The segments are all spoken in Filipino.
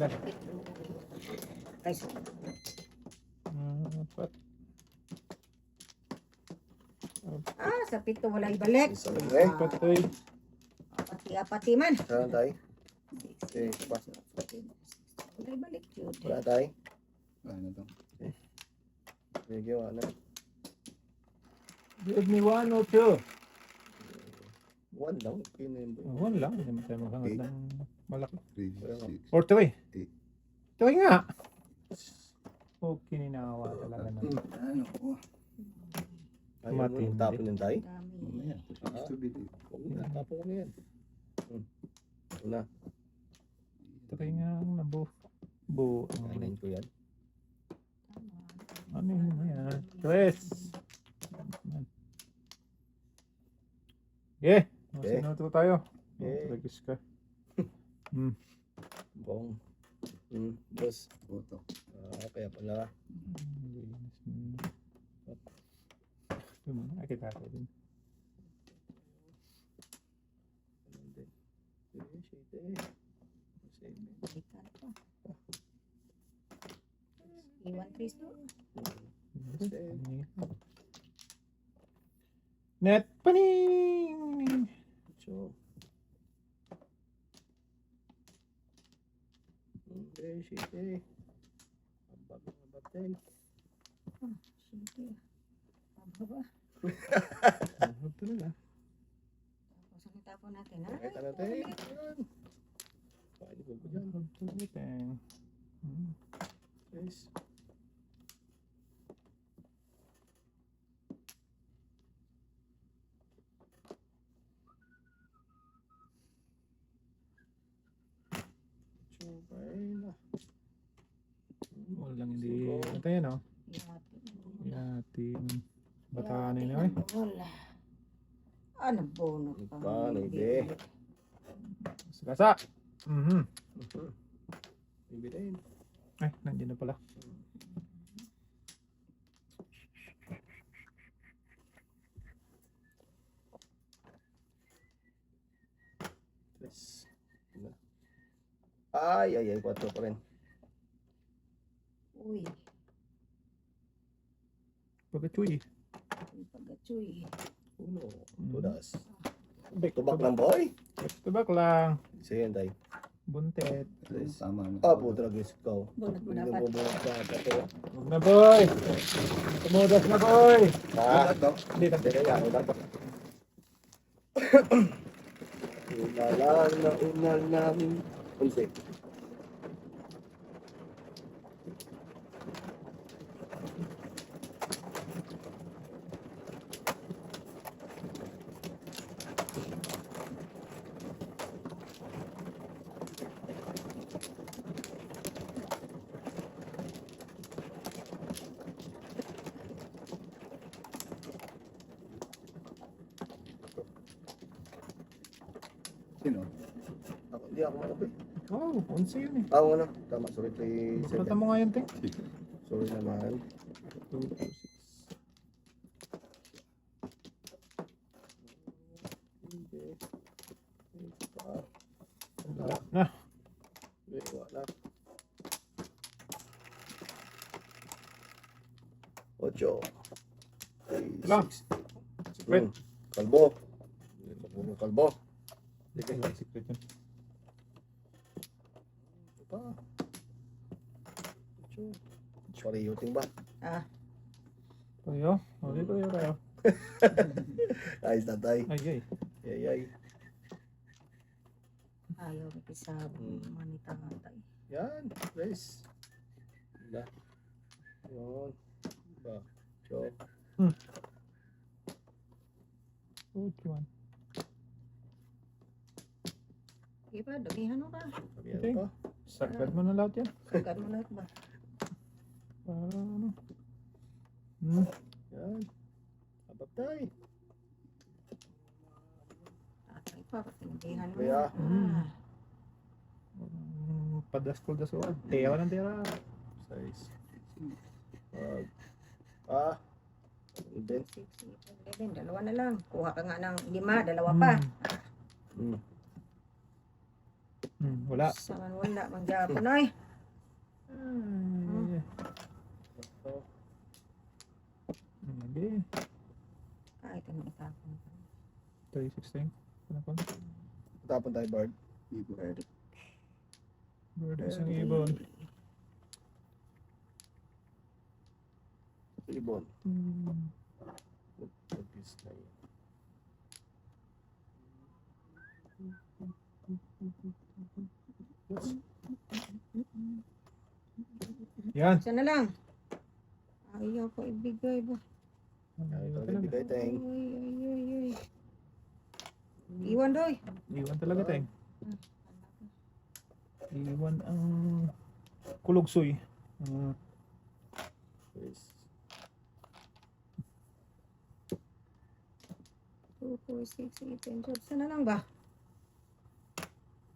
Dahil. Ay, Apat. sa pito wala ibalik. Isa lang eh. Patoy. Apati man. Saan tayo? Eh, pa. Wala ibalik yun. Wala tayo. Ano to? Sige, wala. Give me 1 or 2. One lang. Okay na yun. One lang. Hindi mo tayo maghangad ng malaki. 3, 6. Or 3. Eight. 3 nga. Okay, ninawa talaga na. Ano ko? Ayaw mo Matindi. nang tapon yun tayo. Dami. Mamaya. Gusto bilhin. Huwag na, tapon ko na yan. Una. 3 nga ang nabuo. Kainin ko yan. Ano yun yan? 3. Okay. Okay. Sinuto tayo. Okay. Lagis ka. Bong. Boss. Boto. Kaya pala. Kita ko din. Iwan Chris to. Net paning. So. Sige. Abang. Sige. Pababa. Huwag talaga. Tapos ang itapon natin, ha? Pakita natin. Ayan. Pwede ko ba dyan? Huwag talaga. Yes. Walang hindi. Ito yan o. Yating bataan nila eh. Wala. Ano bono pa? Paano, ibe? Sagasa. Bibilin. Ay, nandiyan na pala. Yes. Ay, 4 pa rin. Uy. Pagkachuy. Pagachoy. Uno. Tudas. Tubak lang, boy. Tubak lang. Sige, tay. Buntet. Yes. Tama na. Ah, putra, guys, ikaw. Bunot mo Hindi dapat. mo dapat ito. Huwag na boy. Tumudas na boy. Ha? Ito. Hindi na. Hindi kaya, wala pa. Una lang. Unsi. Sino? Ako, hindi ako makape. Wow, 11 yun eh. Ah, ano? Tama, sorry, please. Baklatan mo nga yan, te. Sorry naman. 2, 2, 6. Hindi. Hindi pa. Wala na. Hindi, wala. 8. Lang. Secret. Kalbo. Kalbo. Hindi ka secret yun. Ito pa. 8. Sorry, yuting ba? Tayo. Ulit tayo. Ayos na tayo. Ay, ay. Yay. Ayaw sa manita natay. Yan. Guys. Wala. Yun. Ba. Chok. Which one? Iba, damihan mo ka. Sabihan Okay. pa. Sagad mo na lahat yan. Sagad mo lahat ba? Para ano. Yan. Abab tayo. Tatay pa, patindihan mo. Kaya. Padaskol-daskol. Tera ng tera. 6. Then. 11, dalawa na lang. Kuha ka nga ng 5, dalawa pa. Wala. Sa man wala, magyapon ay. Ay. Hindi. Ay, ito na itapon. 316. Ano pa? Tapon tayo, Bard. Ibon. Bird isang ibon. Ibon. Hmm. Pagkis na yun. Yan. Isa na lang. Ayaw ko ibigay ba? Iwan Talaga, talaga. bigay tayong. Ay. Iwan doy. Iwan talaga tayong. Iwan ang kulugsoy. Yes. 2, 4, 6, 8, 10, 12. Isa na lang ba?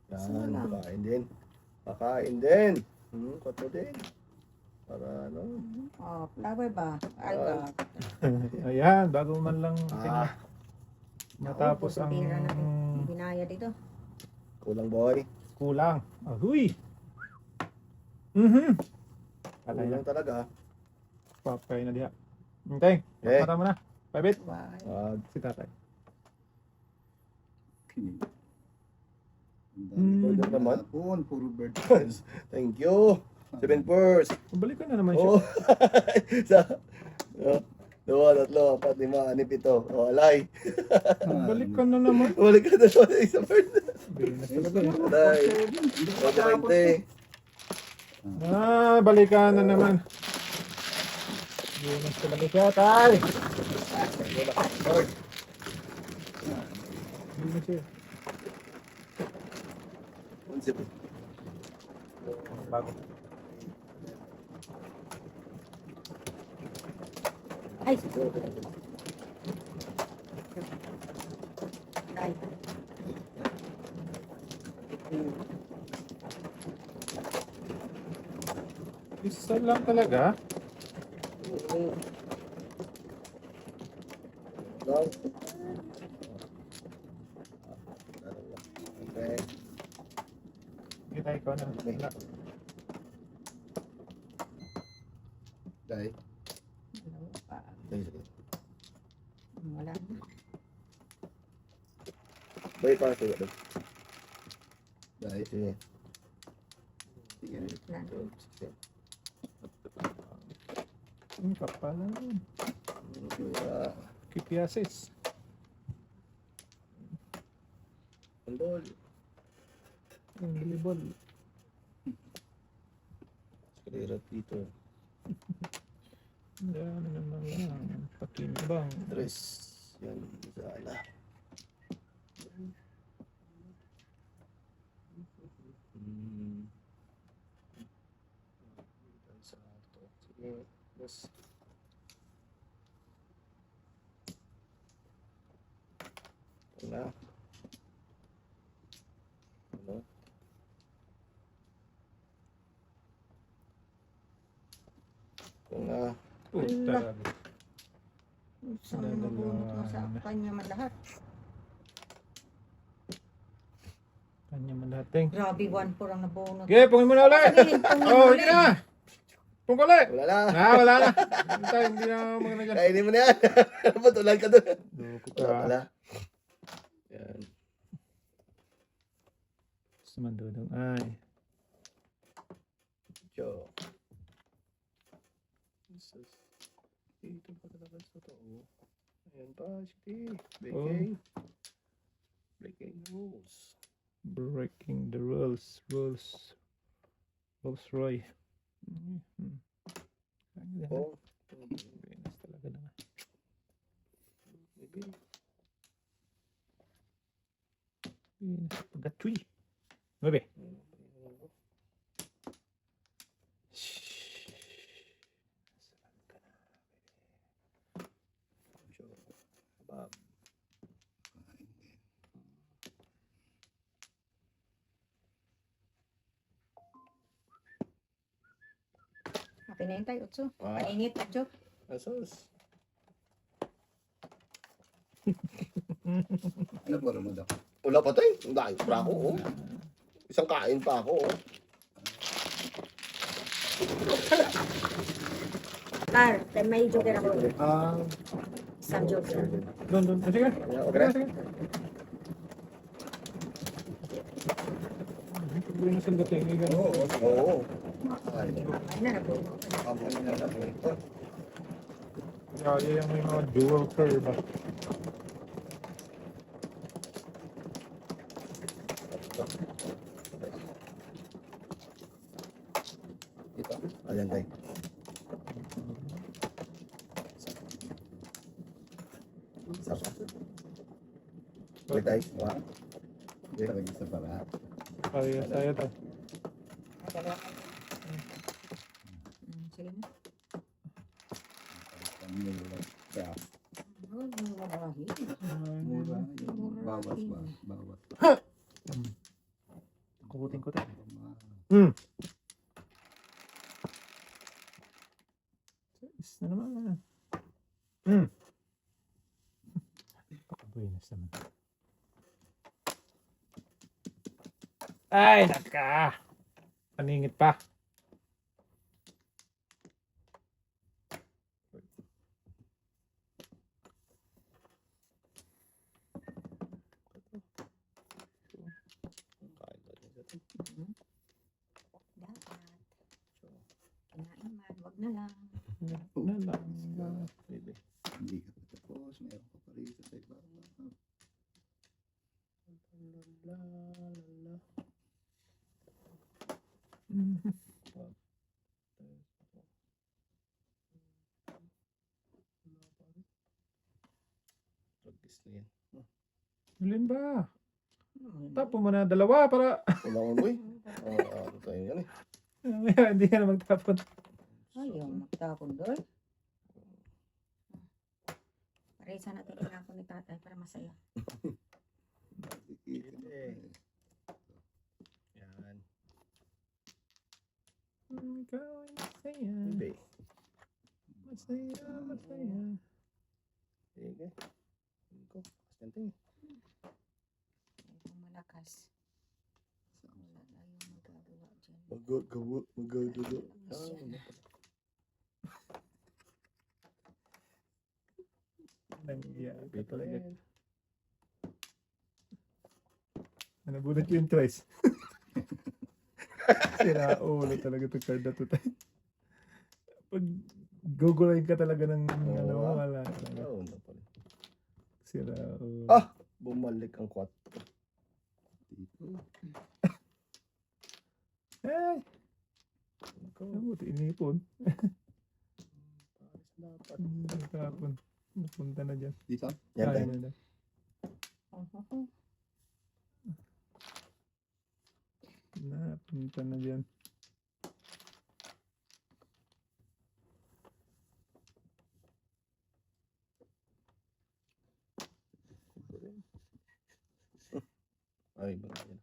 Yan, Lang. pakain din. Pakain din. Kato din. Para ano. Oh, flower ba? Ay, Ah. Ayan, bago man lang matapos Naubos ang tira natin. Binaya dito. Kulang boy. kulang. Ahuy! Mhm. Alay na. Kulang talaga. Papay na diha. Okay, Eh. mata mo na. Pabit. Bye. Wag. Si tatay. Kinig. Pwede naman. Hapon, puro bird. Thank you. 7 first. Balik ka na naman siya. Oh. Sa. Oh. 2, 3, 4, 5, 6, 7. Oh, alay. Balik ka na naman. Balik ka na sa isa first. Binas talaga. Alay. 20. Balik ka na naman. Binas talaga siya, tay. Lord. Binas siya. Bago. Ay. Ay. Isa lang talaga. Long. Okay. Kita ikaw na. Wala. Dai. Dalawa pa. Sige. Wala na. Boy, para sa'yo. Dahil, Sige. sige. Na. Sige. Ang kapalan. Ah, Kipiasis. Andol. Ang bilibol. Kalira dito. Yan naman lang. Pakimbang. Tres. Yan. Sana. Sige. Yes. Wala. Ano? Wala. Puta. Saan mabunot mo sa kanya man lahat? Kanya man lahat, Teng. Grabe, 1-4 ang nabunot. Okay, pungin mo na ulit. Sige, pungin Oh, ulit. hindi na. Pung ulit. Wala na. Wala na. Hindi na maganda dyan. Kainin mo na yan. Ano ba? Tulag ka doon. Loko Wala ka. pala. Yan. Sumandudong ay. Yo. Jesus. Dito pa talaga sa totoo. Ayan pa, sige. Breaking. Breaking rules. Breaking the rules. Rules. Rolls Roy. Oh. Binas talaga naman. Maybe. Binas. Pagkatwi. 9. Bob. Pinahintay, Utso. Ah. Painit, Utso. Asos. Ano ba Ramadan? Wala pa tayo. Ang dahil. Brako, oh. Isang kain pa ako. Oh. Car, may joker ako. Ah, Isang joker. doon. Sige. Okay na? Sige. Hindi na sila tingin. Oo. Ay na, nabuno. Kaya yung may mga dual curve. Dito. Ayan tayo. Sapa. Wait tayo. Wala. Talaga sa para. Kaya tayo tayo. Sige na. Kaya, Oh, murahin. mura. Bawas ba? Bawas. Kukutin ko tayo. Is na naman. Pakabuinas naman. Ay, naka! Paningit pa. Kain tayo dito. Dapat. Kinain man, wag na lang. Na lang. Baby. Hindi ka tapos. Meron ka pa rito sa iba. La, la, la. Tragis na yan. Alin ba? Tapo mo na dalawa para Kailangan mo eh. Ano tayo yan eh. mamaya hindi ka na magtapon. Ayaw, magtapon doon. Paresa natin tinapon ni tatay para masaya. Nakikita mo pa eh. Yan. Ikaw ay masaya. Baby. Masaya. Sige. Iko. Kastanting. Kung malakas. Wala tayong magagawa dyan. Magagawa. Nangiya ka Ito talaga. yan. Nabunot yung twice. Sira ulo talaga itong card na to tayo. Pag gugulayin ka talaga ng ano, wala talaga. Oo, na pala. Sira ulo. Ah! Bumalik ang 4. Dito. Ay! Iko. Nabuti inipon. Paris dapat. Tapon. Napunta na dyan. Dito. Yan tayo. na. Napunta na dyan. Ay, baka yan.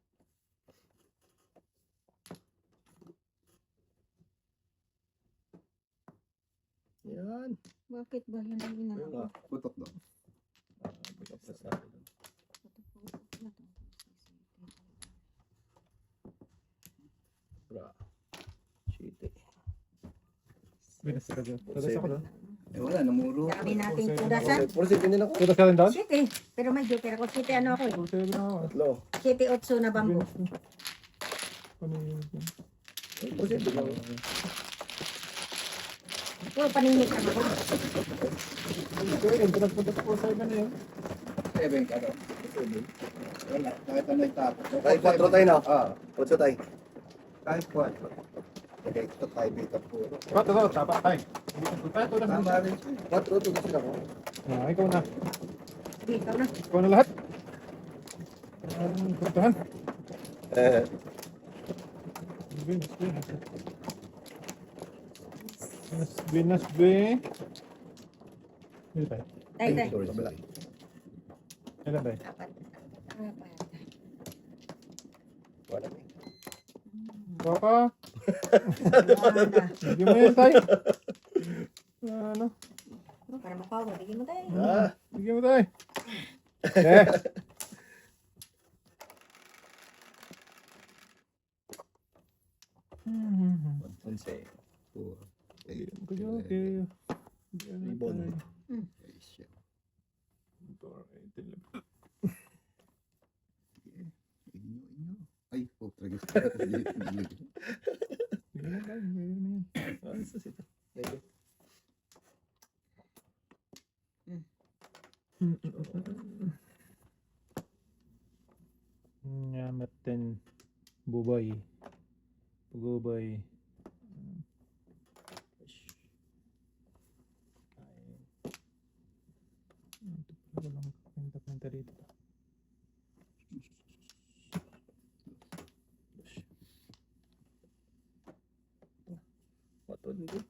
Yan. Bakit ba yun ang Ayun inano nga. ko? Putok daw. Bigap na sa akin. Bra. Shit eh. Binas ka dyan. Tadas ako doon. Eh wala, namuro. Dami nating tudasan. Puro sipin din ako. Tadas ka rin doon? City. Pero may joker ako. City ano ako eh. Tadas na ako. Tatlo. City 8 na bambu. Ano yun? Puro sipin lang. Puro paningit lang ako. Ito yun. Pinagpunta ko sa iba na yun. 7 ka daw. Wala, kahit ano itapos. Ay, 4 tayo na. Ah, 8 tayo. kahit 4. Okay, ito tayo dito puro. Ito. Tapa tayo. Ito na. Tama rin siya. 4 to kasi ako. Ikaw na. Sige, ikaw na. Ikaw na lahat. Ang puntahan. Binas. Dito tayo. Tay, tay. Sorry, sorry. Ilan tayo? Apat. Wala na. Papa, Wala. hindi mo yan tayo. Ano? Para mapawa. Bigyan mo tayo. Ah, Bigyan mo tayo. Eh. 11. Four. Eight. Okay. Ribbon. Asia. Inyo. Ay, oh, tragis. Ah, isa ito. Maybe. Nyamaten bubay. Bubay. Ito pala walang kwenta dito. What would it?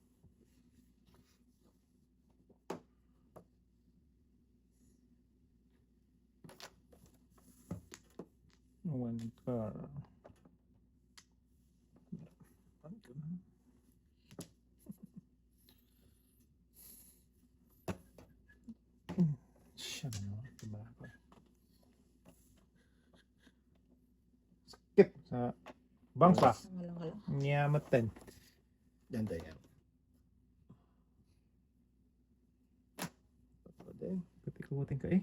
One car. Siya na diba? Skip sa bangsa. Halang-halang. Nyamaten. Yan tayo. Then, Pati-kutin ka eh.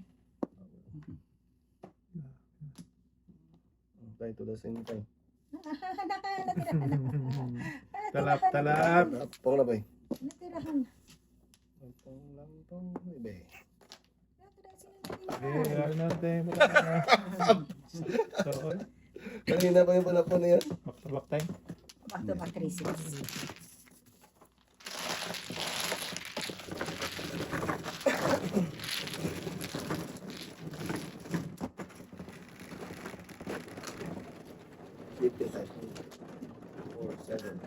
tayo to the same time. Talap. Pong na ba eh? Natirahan. Pong lang tong ibe. Ano natin? So, Kanina pa yung panapon na yan. back to back time. Back to back races. Four, seven.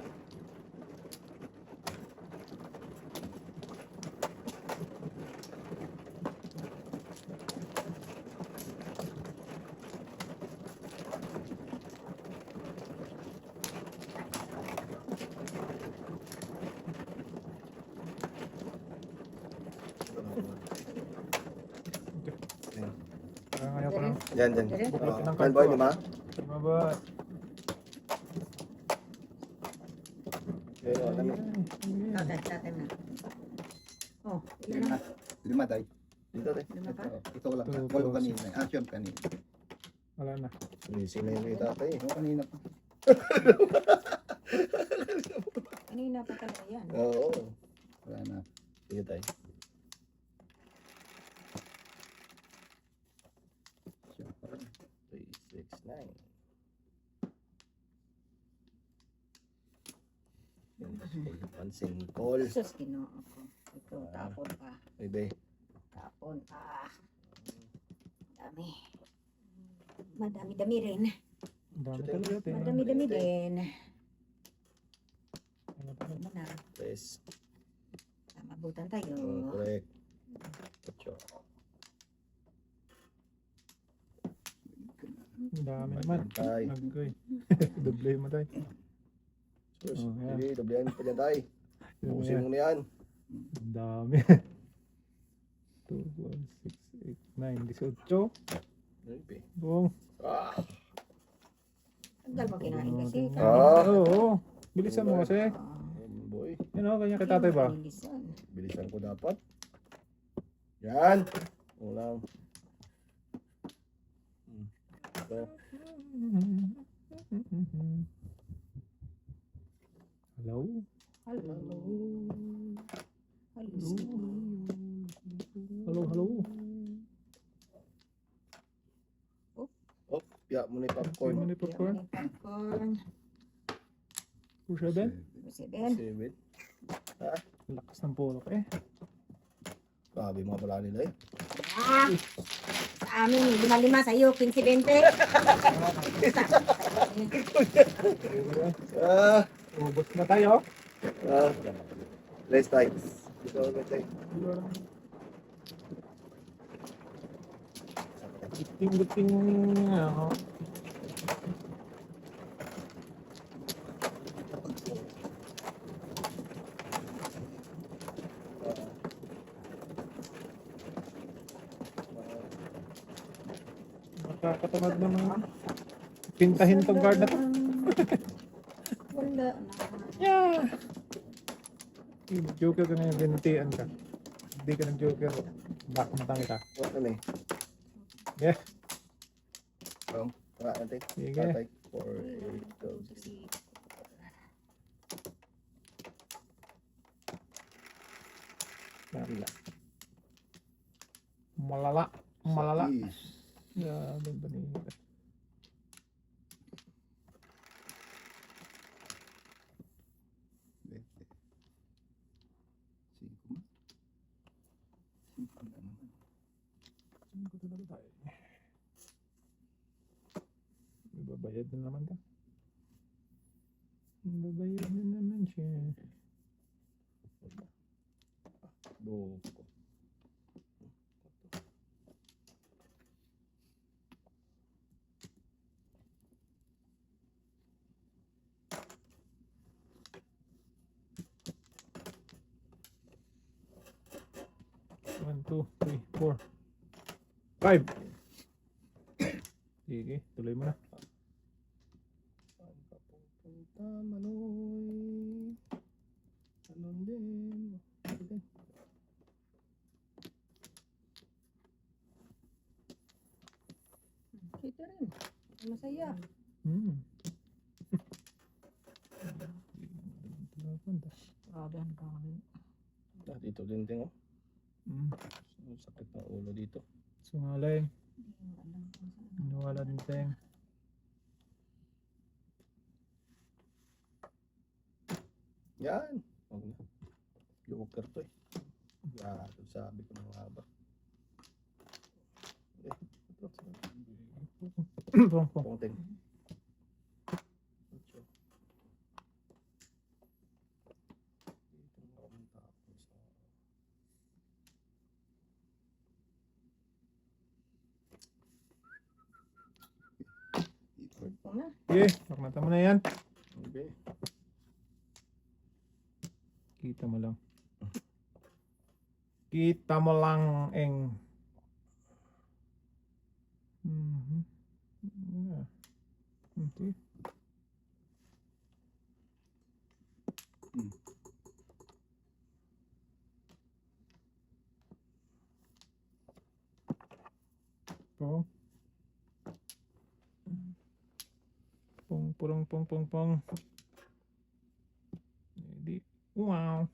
Ayaw ko lang. Yan. Buklatin ng Kan boy, lima? Lima ba? Okay, o, lami. Tatay na. Oh, ilan Lima. na? Lima tayo. Dito tayo. Lima pa? Ito lang. Two, Walo two, kanina. Action kanina. Wala na. Sumisi na yung tatay. Oo, kanina pa. Kanina pa talaga yan. Oo. Wala na. Sige tayo. Action. 3, 6, 9. Pansin call. Sus, ginoo ako. Ito, tapon pa. Ibe. Tapon pa. Dami. Madami-dami rin. Dami talaga. Tingnan. Madami-dami din. Ano pa? Ano na? 3. Mabutan tayo. Correct. 8. Ang dami naman. Tay. Nagkoy. Doble mo tayo. Sus. Oh, yan. Sige, doblehan pa dyan tayo. Ano Busin yan? mo na yan. Ang dami. 2, 4, 6, 8, 9, 18. Ibe. Boom. Ah. Tagal mo kinain kasi. Ah. Oo. Bilisan mo kasi. Boy. Yun o, kanya kay tatay ba? Bilisan. Bilisan ko dapat. Yan. Ulang. Ito. Hello? Hello. Hello. Hello? Oh, ya mo na yung popcorn. Ano ni popcorn? Popcorn. 2-7? 7. 7. Lakas ng pulok eh. Grabe mga pala nila eh. Ah! Sa amin, 5-5 sa'yo, 15-20. Ah. Ubos na tayo. Ah. Let's try. Ito ulit tayo. Guting ako. Nakakatamad naman. Pintahin tong card na to. Wala na. Yeah! Joker ka ngayon, binutian ka. Hindi ka ng Joker. Baka matang kita. Wala na eh. Yeah. Wala natin. Sige. Tatay. 4,8,000. Malala. Malala. Is. Yeah, ganda niya. Babayad na naman ka. Babayad na naman siya. Doko. One, two, three, four, five. Sige, tuloy mo na. Saan ka pupunta, Manoy? Ganon din. Sige. Kita rin. Masaya. Grabe ang kami. Dito din ting oh. Sakit ng ulo dito. Sungalay. Hindi mo alam kung saan. Nawala din tayong. Yan. Huwag na. Joker to eh. Yan. Sabi ko na nga ba. Pong, pong. Pongting. Ito na. Okay, pakmata mo na yan. Okay. Kita mo lang. Kita mo lang, Eng. Yeah. Okay. Pong. Pong. Jadi, wow.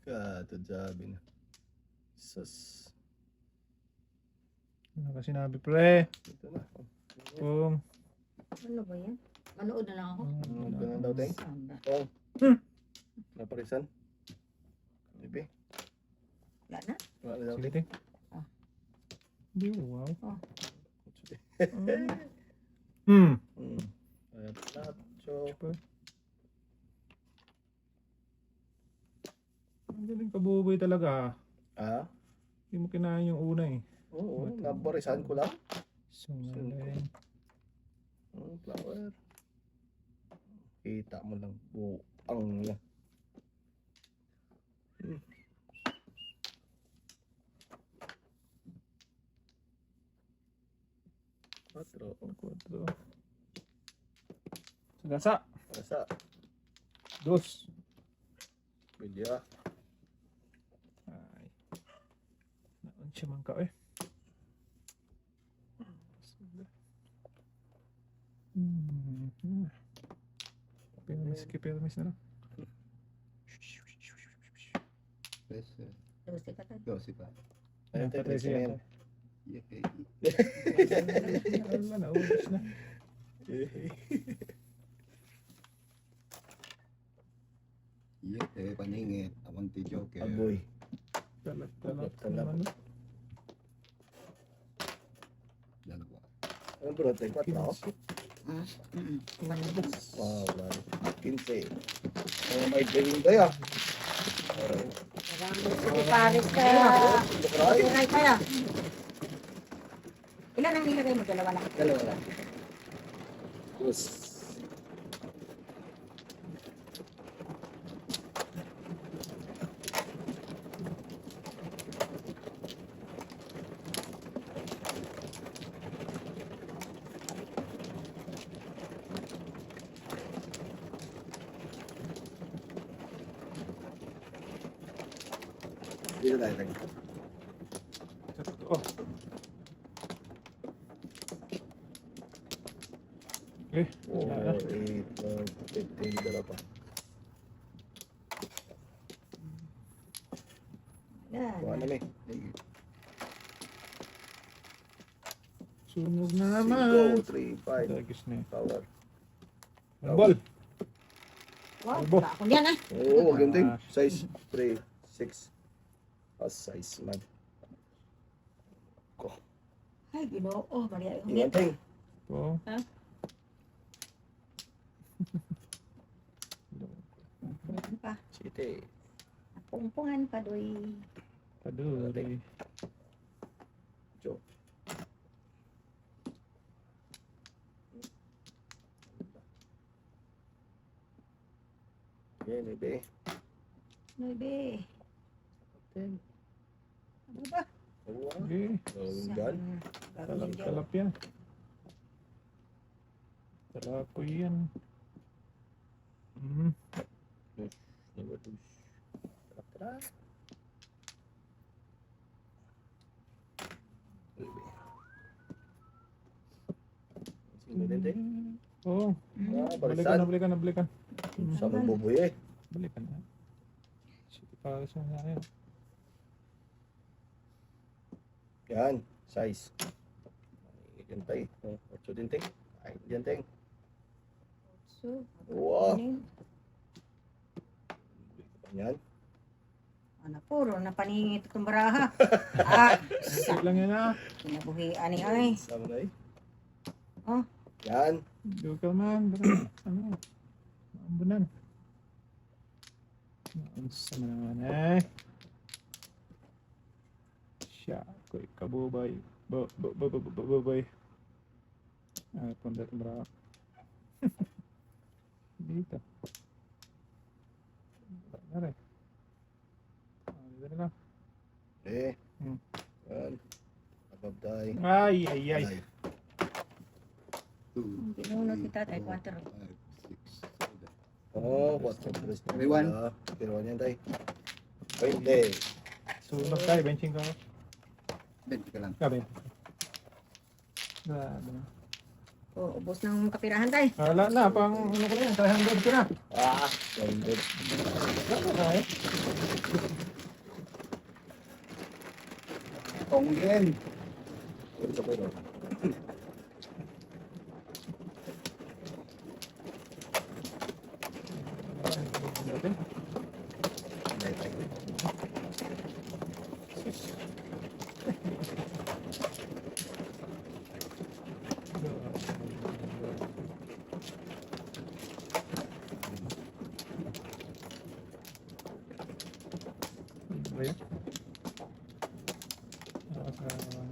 Kato sabi na. Sus. Ano ka sinabi, pre? Ito na. Pong. Ano ba yan? Manood na lang ako. Ganun daw ting. Sanda. Oh. Naparisan. Ibe. Wala na? Wala na daw Sige, ting. ting. Di, wow. Ayan. Nacho. Ang galing kabuboy talaga. Ah? Hindi mo kinain yung una eh. Oo. Naparisan ko lang. Sungalay. Flower. Kita mo lang buang niya. Quatro. Sagasa. Rasa. Dos. Bilya. Ay. Naon siya man ka eh. Permis na lang. Dosi ka tayo. Dosi pa. Ayun tayo. Patay siya. Yan. Wala na, ubos na. Paningit. Awang ti Joker. Agoy. Talat Talat. naman. Dalawa. Ano bro? Tayo 4. Ha? Manibos. Wow. 15. May gawin tayo. Sige, Paris ka. Tunay kaya. Ilan ang nilagay mo? Dalawa lang. Dalawa lang. Yes. Dito tayo tayo. Sa totoo. Eh, wala na. 4, 8, 12, 15, dala pa. Yan. Kuha na, may. Sunog na 5, naman. 3, 5. Dagis na eh. Power. Ball. Wow, Albo. wala ako yan ah. Oo, ganito yung size. 3, 6. Size man. Ay, ginoo. Oh, Maria. Ingat tayo. Po. Ano pa? City. Pungpungan pa doy. Paduri. Jo. Yan, ibe. Nuebe. 10. Ano ba? Oo, Okay. gan. Talap yan. Talapoy yan. Hmm. Number 2. Tara. Sino din din? Oo. Balikan. Balikan. Sa mabubuhay eh. Balikan na. Sige pa sa akin. Yan, size. Yan tayo. 8 din ting. Ay, yan ting. So, Wow. ano yun? Yan. Ano, puro na paningit itong baraha. Ah, Sige lang yan ah. kinabuhi ani ay. Sama na eh. Oh. Yan. Joker man. Ano? Maambunan. Naunsa mo naman eh. Siya. Ko'y kabubay. Babay. Ah, punta ito bra. Dito. Wala rin. Dito na lang. Eh. Hmm. Yan. Above tayo. Ay. Ay. Pinunod kita tayo 4. 5, 6, 7. Oh, what the first? Everyone. Everyone yan tayo. 20. Sunog tayo. Benching ka. 20 ka lang. Gabi. Grabe na. Oh, ubos ng kapirahan tayo. Wala na. Pang ano ko na yan. 300 ko na. Ah, 100. Wala na eh. Tongen. Ito pa ito. Dahil tayo.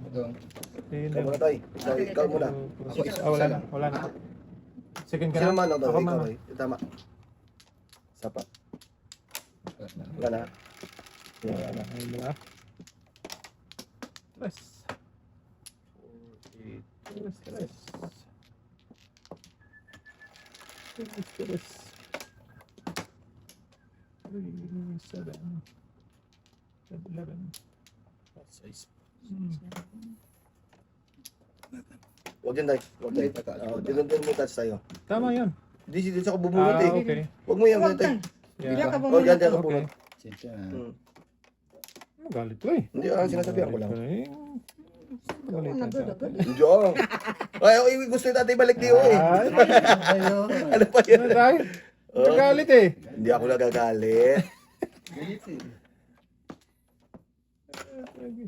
Ito. Ikaw muna tayo. Ikaw muna. Wala na. Wala na. Second ka Sino na. man ako? Ako Ikaw man. ay. Tama. Sapa. Wala na. Wala na. Wala. Tres. Tres. Tres. 3, 7, 11. Size. Hmm. Huwag yan tayo. Huwag tayo. Dinundun mo touch tayo. Tama yun. Di ako bubulot eh. Okay. Huwag mo yan. Huwag tayo. tayo. Bila ka Yeah. ba Oh, muna? yan ka Okay. bubulot. Sensya. Magalit ko eh. Hindi, sinasabihan ko lang. Galit na sa atin. Diyan. Ay, gusto yung tatay balik diyo eh. Ay, Ano pa yun? ano tayo? Oh. Nagalit eh. Hindi ako nagagalit. Galit eh.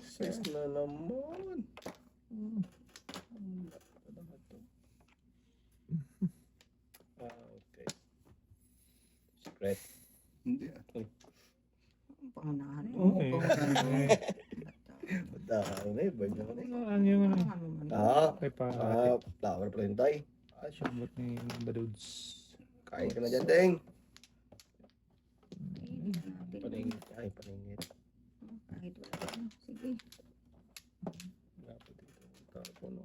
Size na naman. Okay. Secret. Hindi. Pangunahan. Okay. Madahan na eh. Banya ko na eh. Ano yung ano? Ah, Okay pa. flower pa rin tayo. Ah, siya. Sabot ni Badudes. Kain ka na dyan, Teng. Paningit. Ay, paningit. Kahit wala ka. Sige. Dapat dito. Tapo, no?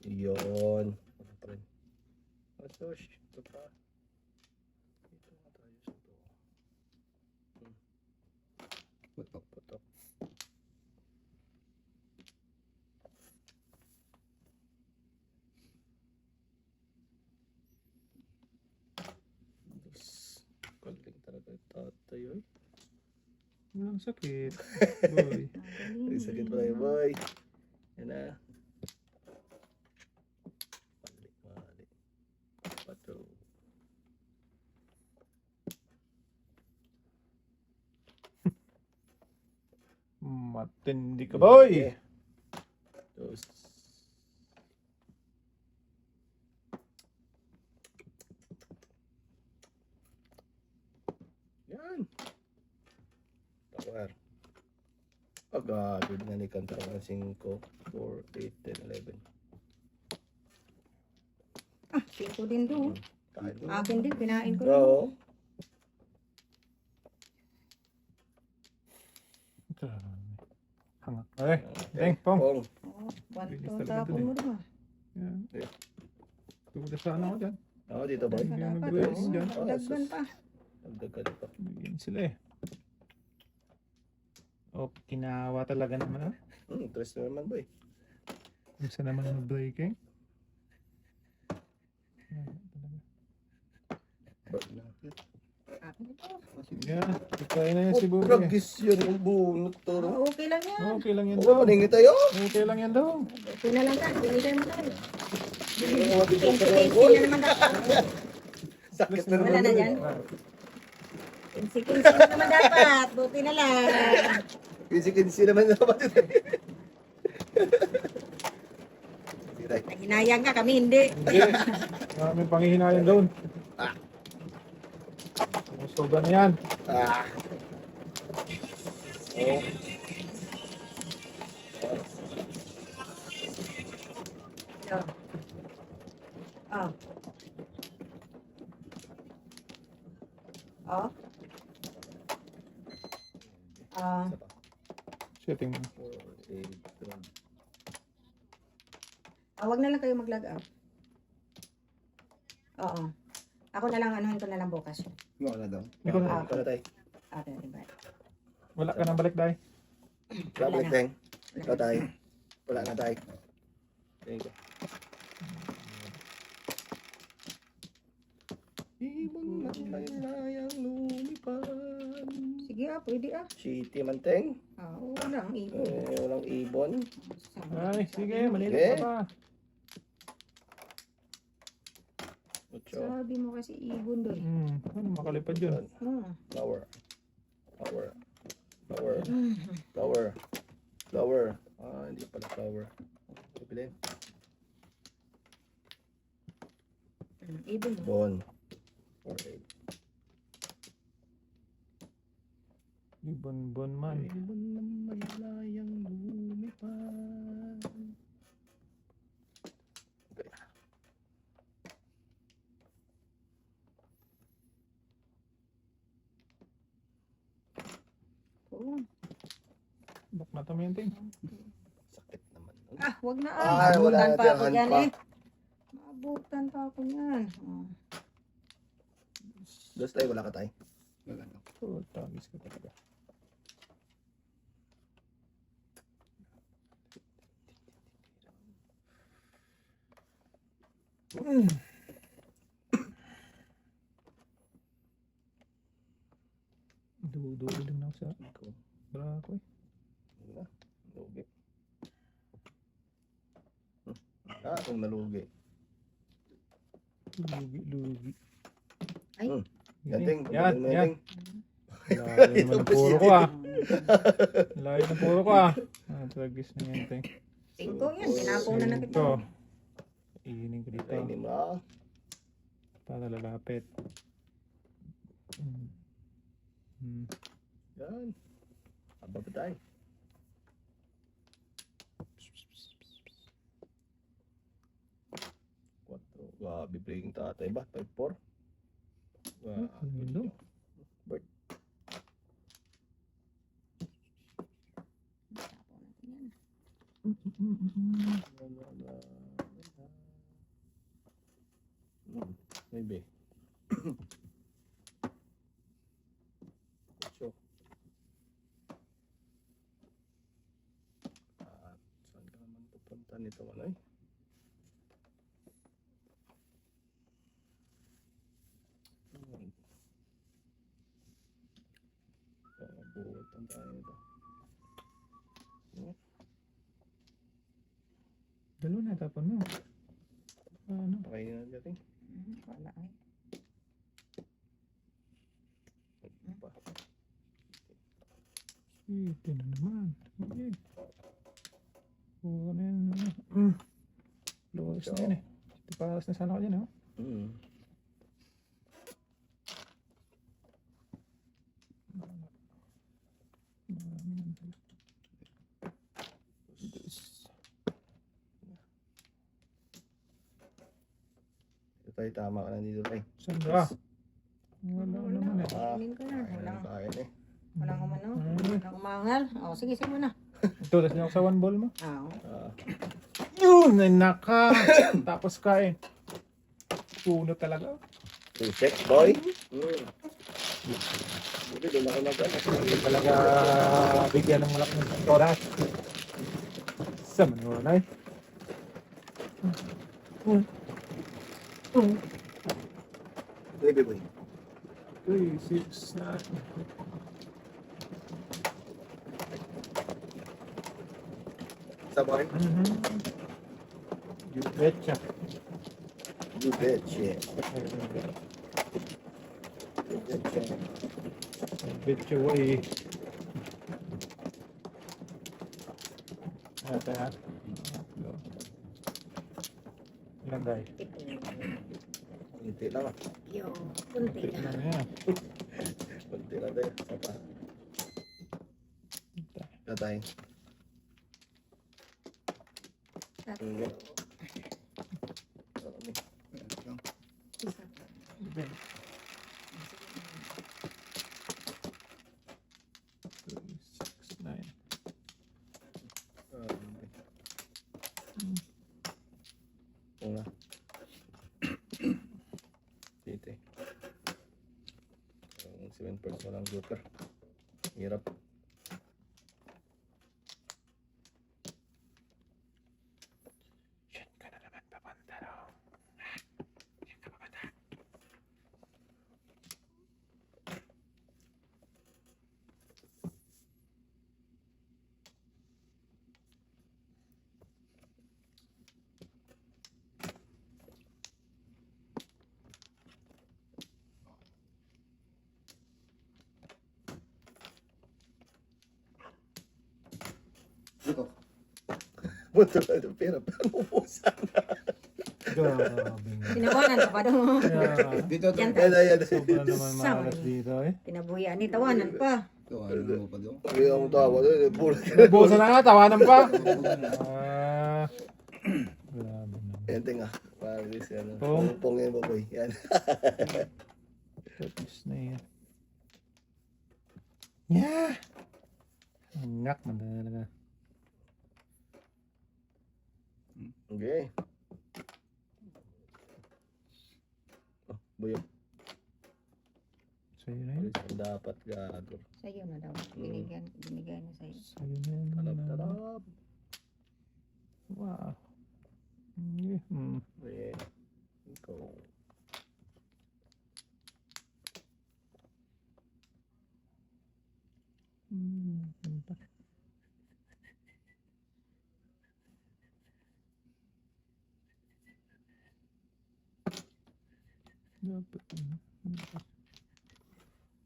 Yun. Ano pa rin? Asos. Ito pa. Dito nga tayo sa ito. Putok. Putok. Galing talaga yung tatay, oy. Ang sakit. Boy. Ay, sakit pala yung boy. Yan na. Mali. Pato. Matindi ka, boy. Dos. Yan. Power. Agad, binalikan talaga ng 5, 4, 8, 10, 11. Ah, 5 din doon. Kahit mo. Akin din, kinain ko. din. Oo. Hangak. Ay, Teng, Pong. Pong. Oo, buwan Bilis to talaga tapon dun eh. mo doon. Yan. Eh. Tugas sana ako dyan. Oo, dito boy. Hindi Dapat, nag-brace oo, dyan. dagdagan pa. Dagdagan pa. Bigyan sila eh. Oh, kinawa talaga naman ah. Tres na naman boy. Isa naman ang breaking. Akin ito. Yan, ikain na yan si Bubi. Ragis yan yung bunot to. Ah, okay lang yan. Okay lang yan Oo, daw. paningi tayo. Okay lang yan daw. Okay na lang ka. Binigay mo tayo. Oo, dito pa rin, 20-20 boy. na naman dapat. Sakit na Wala naman. na yun. dyan. 20-20 na naman dapat. Buti na lang. Kinsi-kinsi naman dapat. Sige tayo. Hinayang ka, kami hindi. Hindi. Maraming panghihinayan doon. Musugan na yan. Ah. Oh. So. Oh. Oh. Ah, Setting mo. 4, 8, 12. wag na lang kayo mag-log out. Oo. Ako na lang, anuhin ko na lang bukas. Nga na daw. Ikaw na. Ikaw na tayo. Okay, diba? Wala ka nang balik dahil. Wala balik na. tayo. Ikaw tayo. Wala na tayo. Thank you. Ibon man layang lumipad. Sige pwede City manteng. Walang ipon. Walang ibon. Ay, sige, malilit Sige. ka pa. Ocho. Sabi mo kasi ibon doon. Ano makalipad yun? Flower. Flower. Flower. Flower. Flower. Ah, hindi pala flower. Pipili. Ibon. Bon. 4, 8. Ibon-bon man. Ibon man may layang lumipad. Okay. Oo. Bak na tamiyanting. Sakit naman. nun. Wag na Ay, wala Maabutan na pa ako tiyan dyan pa. eh. Maabutan pa ako yan. Dos tayo, wala ka tayo. Wala daw. Oh, tagis ka talaga. Dudo lang ako sa Ikaw. brako eh. Wala. Lugi. Kung nalugi. Lugi. Ay. Yanting. Yan, Yanting. yan. Layo naman ng puro ko ah. Layo ng puro ko ah. Tragis na yan, ting. 5 yan. Pinapong na na kita. Ito. Iinin ko dito. Kainin mo ah. Para lalapit. Yan. Aba ba tayo? Quatro. Grabe breaking tatay ba? 5-4? Hello. Bird. Maybe. So. Saan ka naman pupunta nito, ano eh? Buutan tayo nito. Dalo na, tapon mo. Ano? Pakainin na natin. Wala ay. Pa. Ito na naman. Okay. Oo na yan. Luwas na yan eh. Ito paras na sana ko dyan, oh. Ito tayo, tama ka na dito tayo. Saan ka? Wala naman eh. Kainin ko na. Walang kain eh. Walang umano. Walang umangal. O, sige, sige mo na. Tulas niyo ako sa one ball mo. Oo. Yun! Ay naka! Tapos kain. Puno talaga. Check, boy. Buti, doon ako Hindi talaga bigyan ng malaking oras. Sa manulay. Baby boy. 3, 6, 9. Sa boy? You betcha. You betcha. You betcha. Betcha way. Ate ha. Ilan tayo? Kunti lang ah. Yo, kunti Ito na. na yan. Kunti lang tayo. Sapa. Tatay. Tatlo. Isa. Ben. 3, 6, 9. Una. Tite. 7 points walang joker. Hirap. Diyan ka na naman papunta raw. Diyan ka papunta. Dito. Punto lang ng pera. Pero ubusan. Grabe. Tinawanan ka pa doon. Dito. Yan Yan na yan. Sobra naman Sama maalat eh. dito eh. Tinabuhian ni tawanan pa. Ito, ano mo pa doon? Pag yung tawa doon, bulat. Busa na nga, tawanan pa. Grabe naman. Yan tinga. Parang this yan. Pong. Pong yan baboy. Yan. Tapos na yan. Yeah! Ngak man talaga. Okay. Oh, buyok. Sa'yo na yun. Dapat gago. Sa'yo na daw. Binigay na sa'yo. Sa'yo na yun. Talap-talap. Wow. Yeah. Yeah. Go. Ano pa? Dapat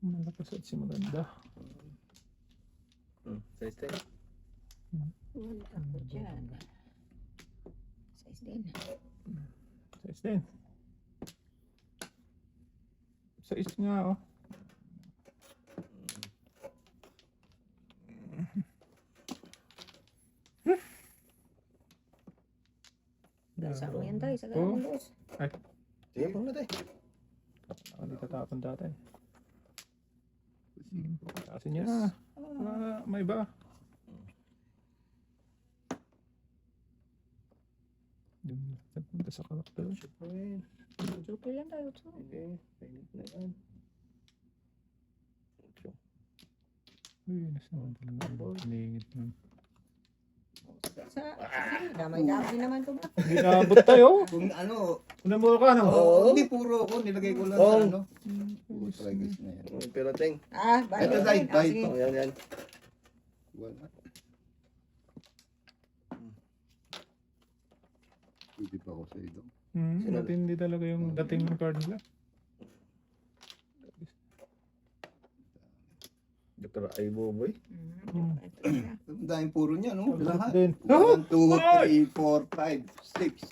malakas at si maganda. Size 10. Wala ako dyan. Size din. Size din. Size nga oh. Gasa mo yan tayo sa Oh. ganang boss. Sige, pang natin. Ako di tatapon dati. Kasi niya. May ba? Doon punta sa karakter. Siyempre. Joker yan tayo. Sige. Painit na yan. Uy, nasa naman talaga. Piningit nun. Sa, damay-damay naman ito ba? Hindi naabot tayo. Kung ano, Unang mo ka ano? Oo. hindi puro ako, nilagay ko lang Oo. sa ano. Puro try guys na yan. Pero ting. Balik Ito, na Day, yun. Day. Sige. Oh, yan. Wala. Hindi pa ako sa ito. Matindi talaga yung dating ng card nila. Dr. Aiboboy. Ito na. Ang daming puro niya, no? Lahat. Din. 1, 2, 3, 4, 5, 6.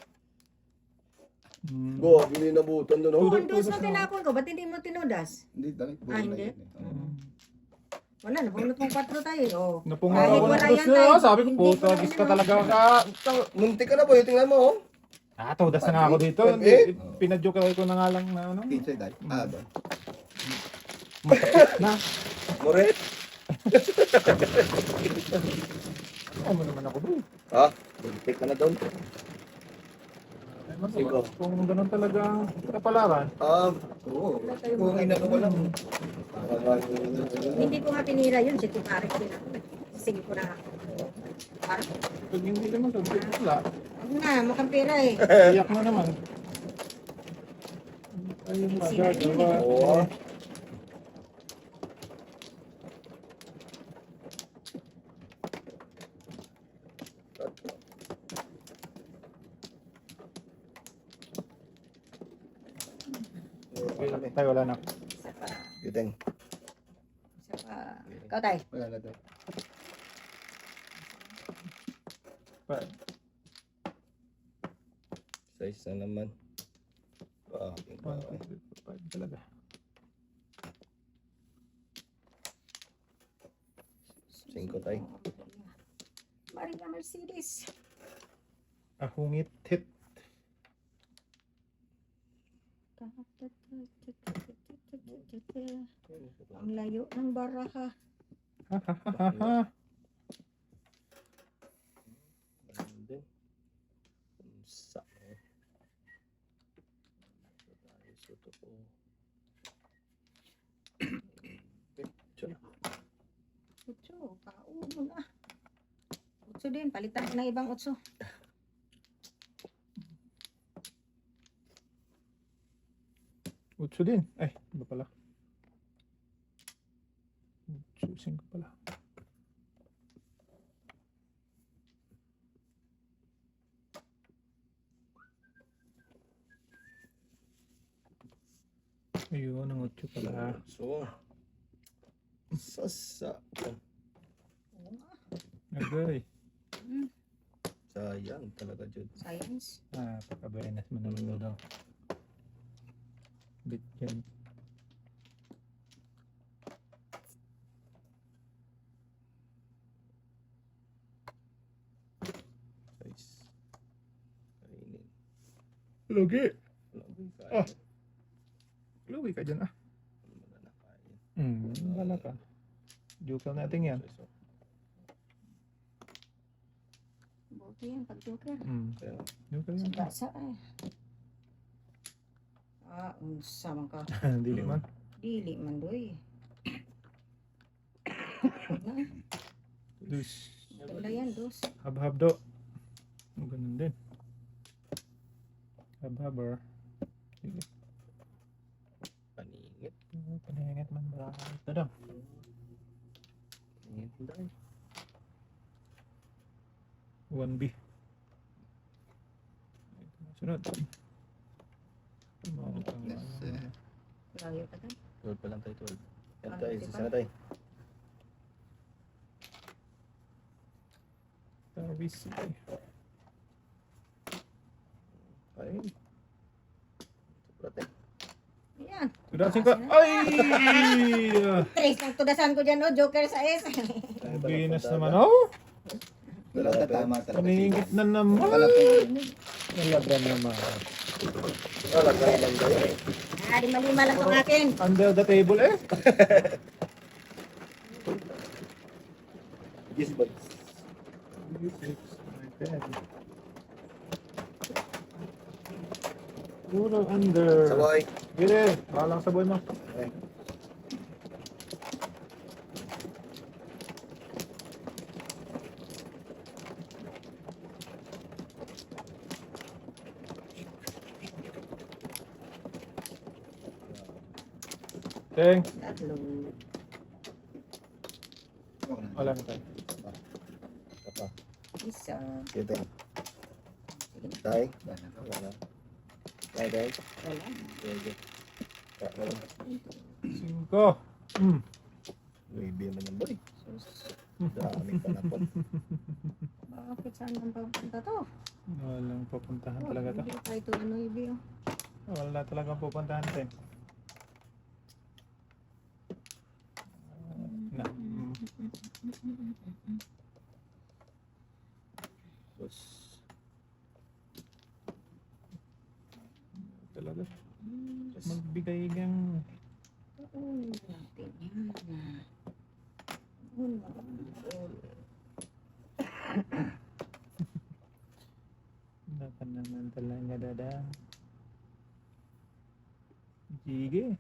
Go, hindi nabutan doon. Oh, Oh. ang dos na tinapon ko. Ba't hindi mo tinudas? Hindi, dami. Puro Ah, na hindi? yun, eh. Wala, napulot mong 4 tayo. Oh. Kahit Napungawan wala na yan, dos Tay. na. Sabi ko, Hindi puta, ko gis ka naman talaga ka. Muntik ka na po, tingnan mo. Oh. Todas na nga ako dito. Pag-eh? Pinadyoke ko na nga lang na ano. Kinsay, Day. Doon. Na. Moret. Ano naman ako doon. Ha? Muntik ka na doon. Sigo. Kung ganun talaga ang kapalaran. Oo. Kung inano ko lang. Hindi ko nga tinira yun. Si Timarik din ako. Sige ko na ako. Parang, Pag hindi naman sabi, wala. ano na, mukhang pera eh. Iyak na naman. Ayun magagawa. Oo. Tayo wala na. Isa pa. Giting. Isa pa. Ikaw tayo. Wala na, Day. Size na naman. Talaga. Singko tayo. Maria Mercedes. Ahungit hit. Ang layo ng baraha. Ha ha ha ha ha. Ganda. Sa. Ito tayo Picture. Utso, kauno na. Utso din, palitan ko ng ibang utso. Utso din. Ay, iba pala. Utso 5 pala. Ayun, ang utso pala. So. Sasa. Agay. Sayang talaga, Jude. Science. Pagkabayanas mo naman daw daw. Bit yan. Size. Kainin. Lugi. Lagi kain. Ah. Lugi ka dyan ah. Ano mo na nakain. Wala ka. Joker natin yan. So, Buti yan, pag-joker. kaya, Joker yan. Basa eh. Unsa man ka. Dili man. Dili man doy. Na, Dus. ganda yan, dos. Hab-hab do. Ganun din. Hab-haber. Sige. paningit. Paningit man ba? Ito daw. Paningit tayo. 1B. Sunod. Yes, Layo ka tan. 12 pa lang tayo, 12. Yan Ano, tayo, di isa ba? na tayo. Tawis. Ay. Sobra tayo. Ayan. Tudasin ka. Ay! Tres ang tudasan ko dyan, oh. Joker sa S. Ang binas naman, oh. Talaga tama talaga. Paningit na naman. Wala pa yun. Talaga naman. Wala ka lang tayo. Lima-lima lang itong akin. Under the table eh. Yes, but Puro under. Sabay. Gire, balang sabay mo. Okay. Teng, Tatlo. wala na tayo. Apa? Isa. Kita. Sige na. Tay. Wala. Tay, tay. Wala. Sige. Wala. 5. Baby man ng boy. Sus. Dami pa na po. Bakit saan ang papunta to? Walang pupuntahan talaga to. Hindi pa ito ano ibig. Wala talagang pupuntahan tayo. Na. Sus. Talaga. Magbigay ng Uun natin yan. Uun natin. dapat naman talaga dadaan. Sige.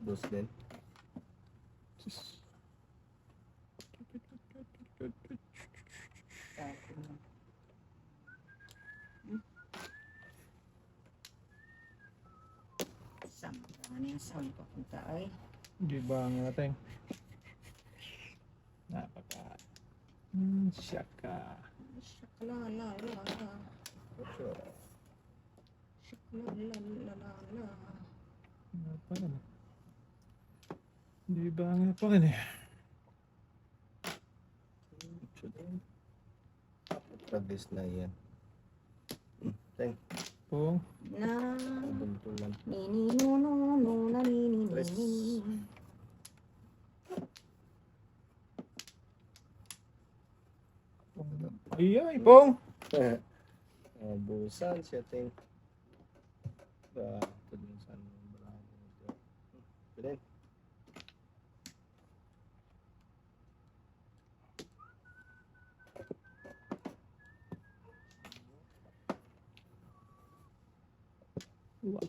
Dos din. Saan ano yung sound papunta ay? Di ba nga natin? Napaka. Siyaka. Shakalala. Sure. Shakalala. Napaka. Di ba nga pa rin eh? Practice na yan. Thank. Pong. Na Buntulan. nini no no no na nini Tres. nini. Ay, Pong. Busan siya ting. Ba, tudin san bravo. Keren. Wow.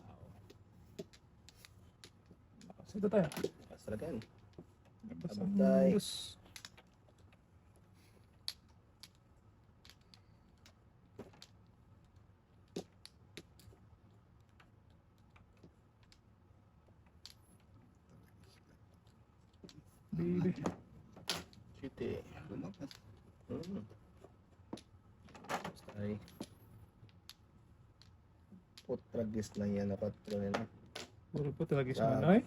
Ito tayo. Astragan. Labas Abantay. ang dos. Baby. City. Lumakas. Ay. Practice na yan na patro na. Puro po talaga sa Ah. manay.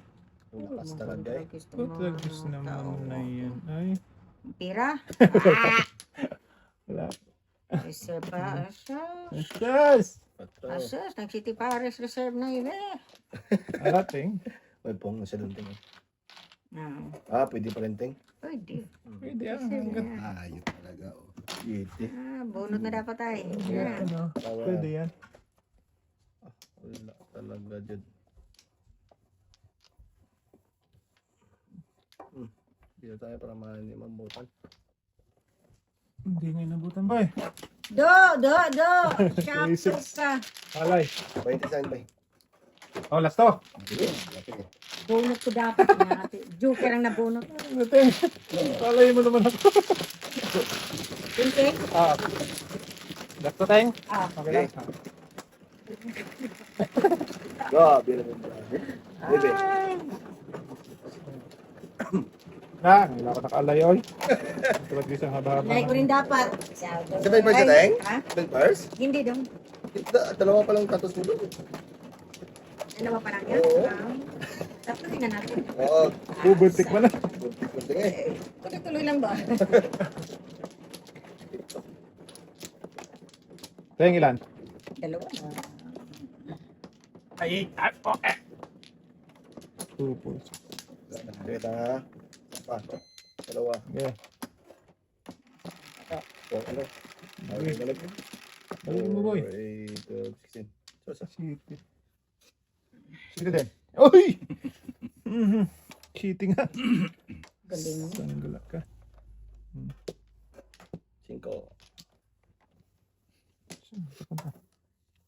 Lakas talaga eh. Po talaga naman na yan. Ay. Pira? Wala. Reserve pa. Asas. Yes! Patro. Asas. Nag-City Paris reserve na yun eh. Alating. May pong na siya doon ting. Pwede pa rin ting. Pwede. Pwede ah. Reserve Hanggat. na. Ayot talaga. Oh. Iti. Bunot na dapat tayo. Yeah, ano. Pwede yan. Wala talaga dyan. Dito tayo para mahani mambutan. Hindi nga inabutan ba eh. Do! Sharp ka. Alay. Pwede saan ba? Oh, last to. Bunot ko dapat natin. Joker ang nabunot. Alating. Alay mo naman ako. Pinti? Last to, Teng. Okay lang. Grabe naman ba? Bebe. Wala ko nakaalay oy. Tulad di isang haba-haba. Like ko rin dapat. Sabay ba siya, Teng? Ha? Big Bars? Hindi dong. Dalawa pa lang tatos mo doon. Ano ba parang yan? Oo. Tapos tingnan natin. Oo. Bubuntik mo na. Buntik eh. Tuloy-tuloy lang ba? Teng, ilan? Dalawa. Ay, okay. Pupos. Kita nga. Pa. Dalawa. Okay. Oh, ano? Okay. Balik. Balik mo, boy. 8, 12, 16. City. City din. Uy! Mhm. City nga. Galing mo. Sanggala ka. 5. Saan ka punta?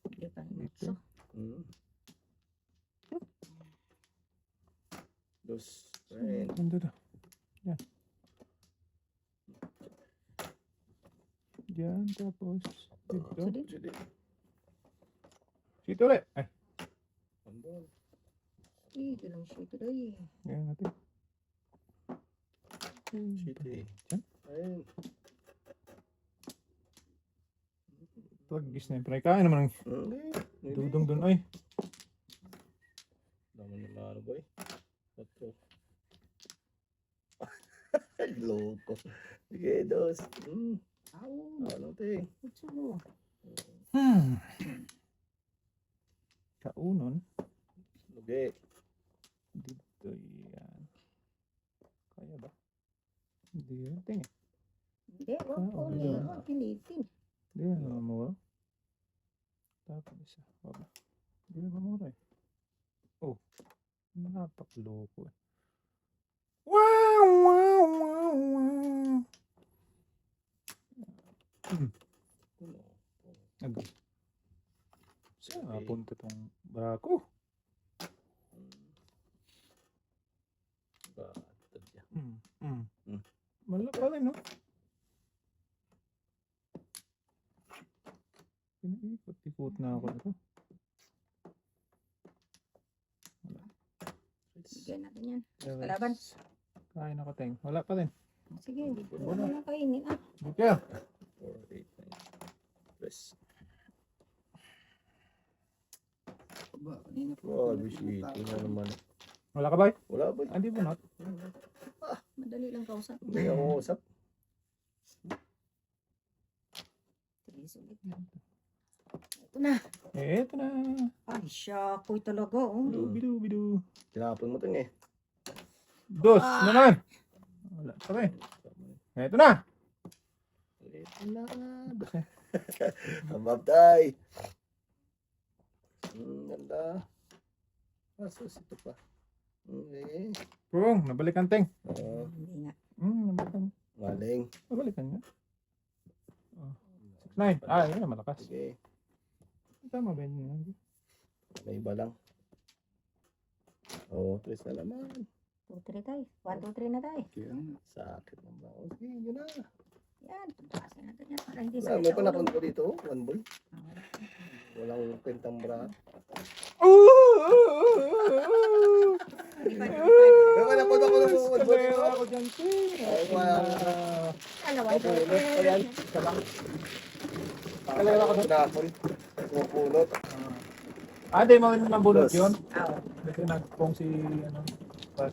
Hindi pa Dito. so. Mm. 2. Friend. Ganda na. Yan. Yan, tapos dito. Sige. Sige. Dito ulit. Ay, Andun. Galing siya ito eh. yan natin. City. Diyan. Ayun. Plug sniper. Ay, kain naman ang Hindi. dudong dun. Ay, Dami ng laro boy. 4. Ay, loko. Sige, 2. Au. Ano, te? Ocho. Kaunon. Lugi. Dito yan. Kaya ba? Hindi yan. Tingin. Hindi, wag ko Ah, na. wala. Wag pilitin. Hindi yan mamura. Tapos isa. Wala. Hindi na mamura eh. Oh. Napakloko eh. Wow! Wow! Wow! Wow! Ano? Ag. Saan napunta tong barako? Batad yan. Malaki pa rin, no? Pinaikot-ikot na ako nito. Bigyan natin yan. Yes. Kalaban. Kain ako, Teng. Wala pa rin. Sige, wala na kainin. Ah, Bukya. 4, 8, 9. Press. Ba, kanina pa. Oh, bisita na naman. Wala ka ba? Wala ba? Hindi ba not? madali lang kausap. Hindi ako usap. Sige, sulit. Ito na. Eh, eto na. Ay, syakoy talaga. Oh. Bidu, bidu. Tinapon mo ito eh. Dos naman. Wala pa rin. Eto na. Ito na. Dos na. Ang babtay. Ganda. Asus ito pa. Okay. Pung, nabalikan, Teng. Hindi nga. Nabalikan. Maling. Nabalikan niya. Oh. 6-9. Ah, yun na, malakas. Sige. Tama ba yun? May iba lang. Oo, 3 na naman. 2, 3 tayo. 1, 2, 3 na tayo. Kaya nga. Sakit ng baon. Sige, yun na. Yan, tutukasin natin yan para hindi Wala, sakit may sa ulo. panapunta ko dito. One boy. Ah, wala. Walang kwentang bra. Di ba? May panapunta ko ng one boy dito. Ako dyan, Ting. Ay, wala. Ano, 1, 2, Pupulot pa yan. 3. Isa lang. Kalawa ko doon. Napon. Pupulot. Ah, di mo nabulot Dos. yun? Oo. Kasi nagpong si, ano, pas.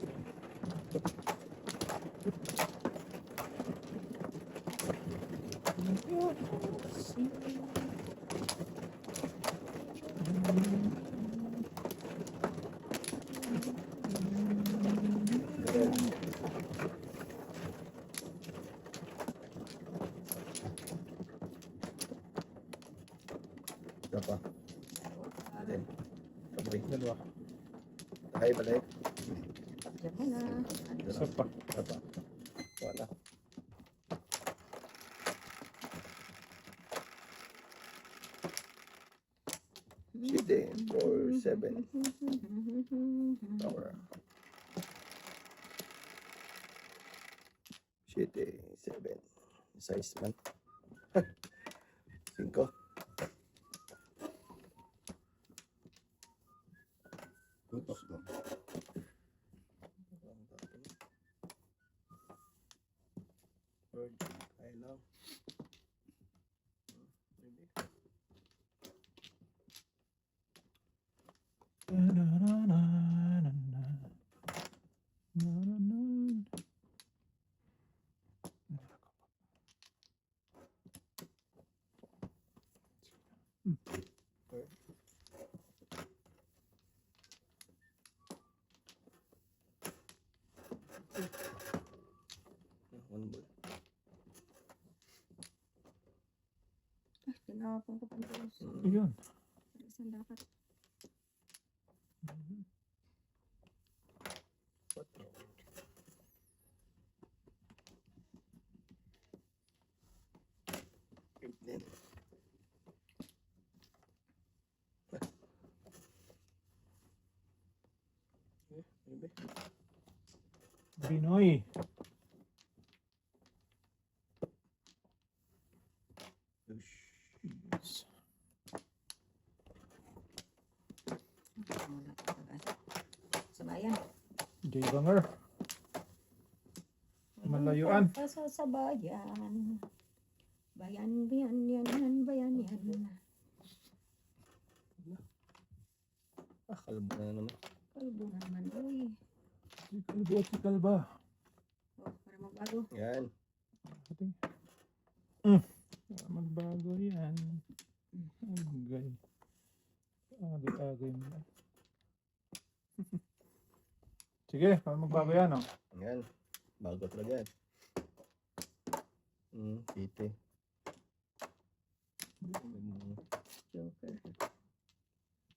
Isa pa. Alin. Sabay. Dalawa. Takay balik. Diyan mo na. Isa pa. Isa pa. Wala. City. 4, 7. Tower. City. 7. Size man. 5. Tutok doon. I love. One ball. Tinapon ko pa dito. Yun. Isan dapat. Mhm. 4. Then, maybe. Binoy. Yes. Wala talaga. Sa bayan. Jay Banger. Malayuan. Pagpasa sa bayan. Bayan, bayan, yan, bayan, yan. Kalbo na naman. Kalbo naman, uy. Si Kalbo at si Kalba. Oh, para magbago. Yan. Ating. Magbago yan. Agay. Agay mo na. Sige, para magbago yan, oh. Yan. Bago talaga yan. City. Joker.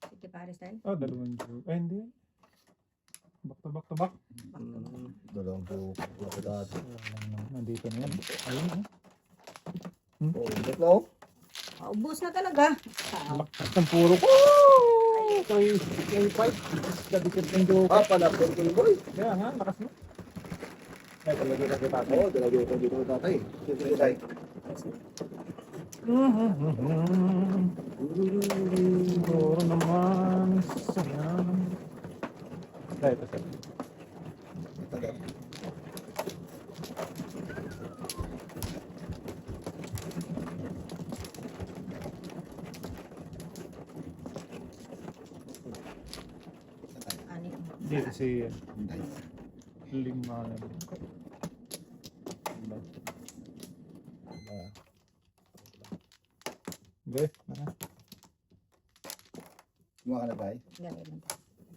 City Paris tayo. Oh, dalawang joke. Ay, hindi. Back to back to back. Dalawang po. Wala dati. Nandito na yan. Ayun, oh. Oh, ulit na oh. Ubus na talaga. Lakas ng puro ko. Kay fight. Dadikit ng joke. Palapit ko yung boy. Kaya nga, lakas mo. Ay, talaga na kita. Oo, dalaga ko dito ko tatay. Siyempre tayo. Siguro naman. Sayang. Ay, ito sir. Tagal. Ani. Dito si Hindi. Lima na. Okay, Kumuha ka na ba? Ganun lang.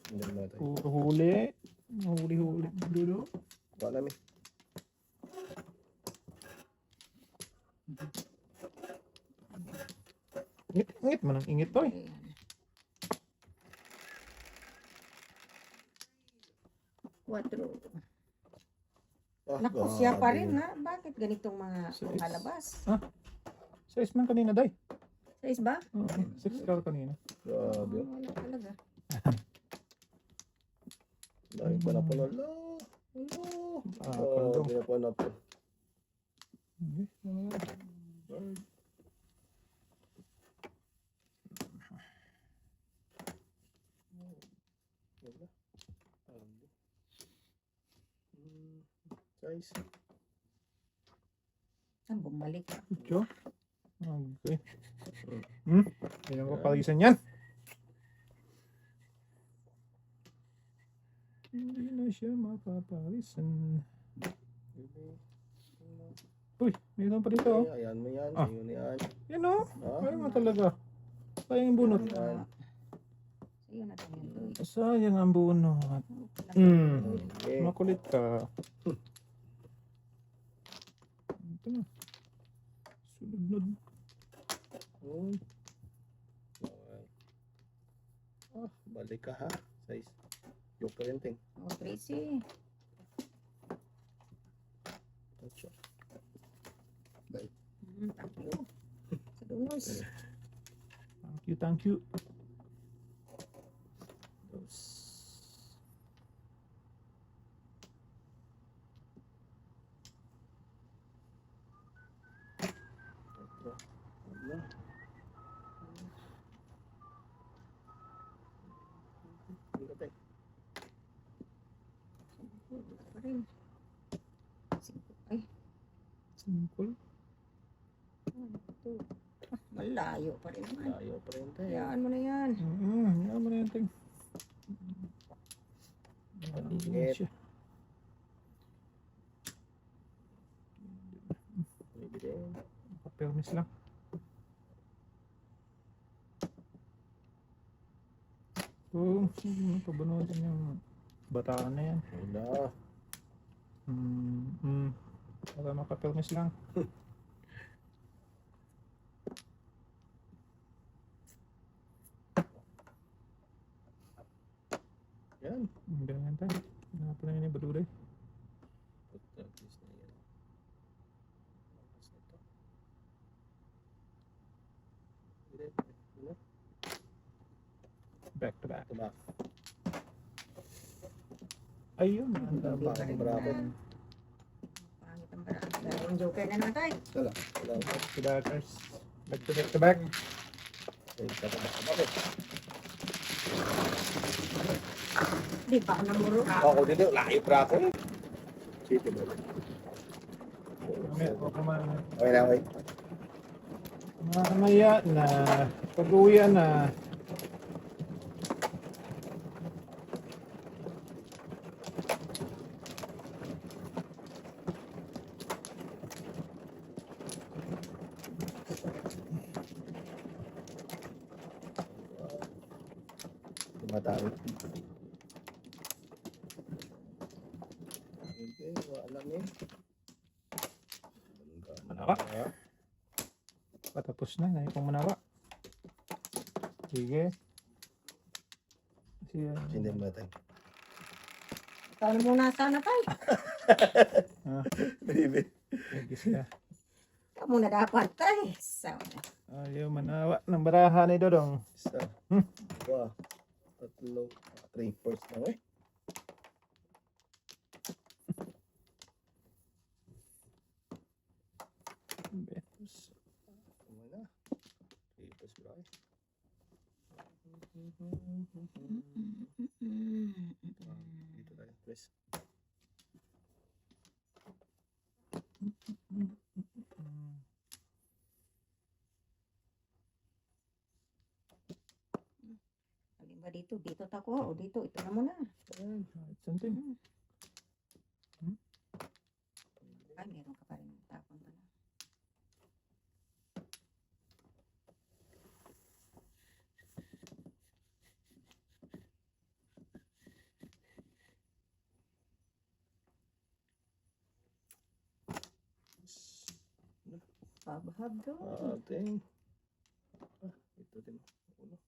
Hindi naman tayo. puro huli. Huli. Dulo. Wala namin. Ingit man ang ingit to eh. Ayan. Quatro. Naku, siya pa rin ha. Bakit ganitong mga Sais. kalabas? 6 man kanina, day. Sais ba? 6 ka kanina. Grabe. Wala talaga. Dahil pa na po na la. Kaldong. Grabe na po na po. Size. Ang bumalik. Ito. Okay. Yan ang kapalisan yan. Hindi na siya mapapalisan. Uy, mayroon pa dito. Oh. Ayan mo yan. Ah. Ayun yan. Yan o. Ah. Ayun nga talaga. Sayang ang bunot. Wala. Ayun na tayo. Sayang ang bunot. Okay. Makulit ka. Ito na. Sunod. Okay. Balik ka ha. Size. Yung parenting. Oh, Tracy. Touch. Thank you. Sa dunos. Thank you. Those. Pa rin. Ay, Simple. 1, 2. Malayo pa rin naman. Ayaw pa rin tayo. Hayaan mo na yan. Yan mo na yan, ting. Paligid. Siya. Maybe din. Permis lang. So, pabunutin yung bataan na yan. Wala. Para makapelmis lang. Ganyan tayo. Hanap na yun yung baluray. Pagkagis na yan. Lakas nito. Hindi. Ano? Back to back. Tumak. Ayun. Ang bakit bravo. Pangit ang barang. Dalawang joker na naman tayo. Wala. Wala. Back to backers. Back to back to back. Ay, bakit? Di pa ako namuro. Ako dito, layo pa ako eh. City mo. Mamaya ako kumain. Okay na, okay. Mamaya na. Pag-uwian na. Tumatawid. Okay, wala na eh. Manawa. Patapos na. Ngayon kong manawa. Sige. Sige. Hindi mo tayo. Ikaw na muna sana tayo. Baby. Nagis ka. Ikaw muna dapat tayo. Ayaw manawa ng baraha ni Dodong. Isa. Dua. Tatlo. 3 fourths na eh. Betos. Tama na. 3 fourths bro eh. Dito tayo. Press. Alin ba dito? Dito tako. O dito. Ito na muna. Ayan. Something. Ay, meron ka pa rin tapon na. Pabahab doon. Ating. Ito din. Uno.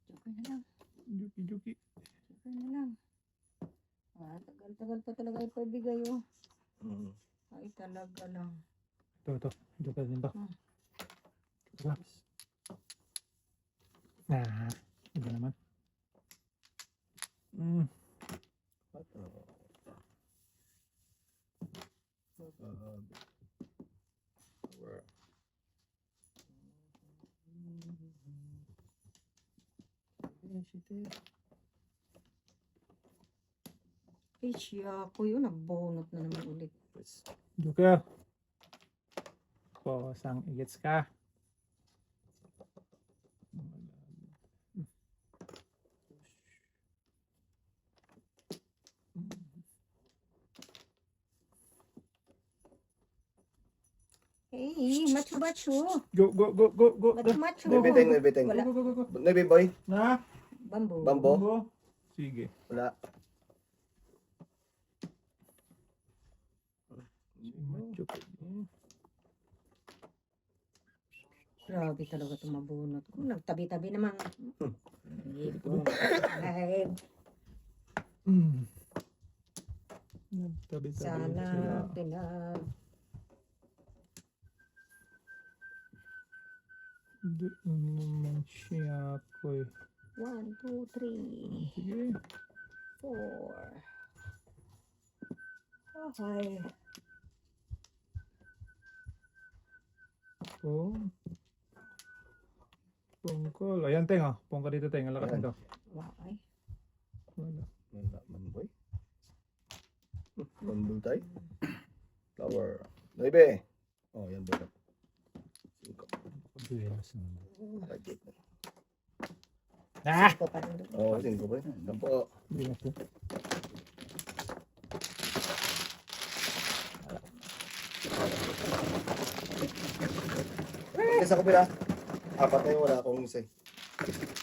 Joker na lang. Juki-juki. Joker na lang. Tagal-tagal pa talaga ipabigay oh. Ay talaga lang. Ito. Juki din to. Hmm. Ito. Nah. Iba naman. Eh siya ko yun. Nagbunot na naman ulit. Juki. Posang igits ka. Hey, macho-macho. Go. Macho-macho. Nabiting. Wala. Go. Nabi boy. Na? Bambo. Bambo. Go. Sige. Wala. Juki. Grabe talaga itong mabunot ko. Nagtabi-tabi naman. Ay, Nagtabi-tabi sana sila. pinag... Doon naman siya ko eh. 1, 2, 3, Sige. 4. Okay. Pungkol. Ayan, Teng. Oh. Pungkol dito, Teng. Ang lakas Ayan. nito. Okay. Wala. Wala man boy. Bundle tayo. Flower. Nabi. Oh, yan boy. 5. Pabuelas naman. Rajit. Ah! Ito pa rin doon. Oh, 5 boy. Sampo. Buelas po. Isa ko pila. 4 na yung wala akong isa.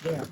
Buelas.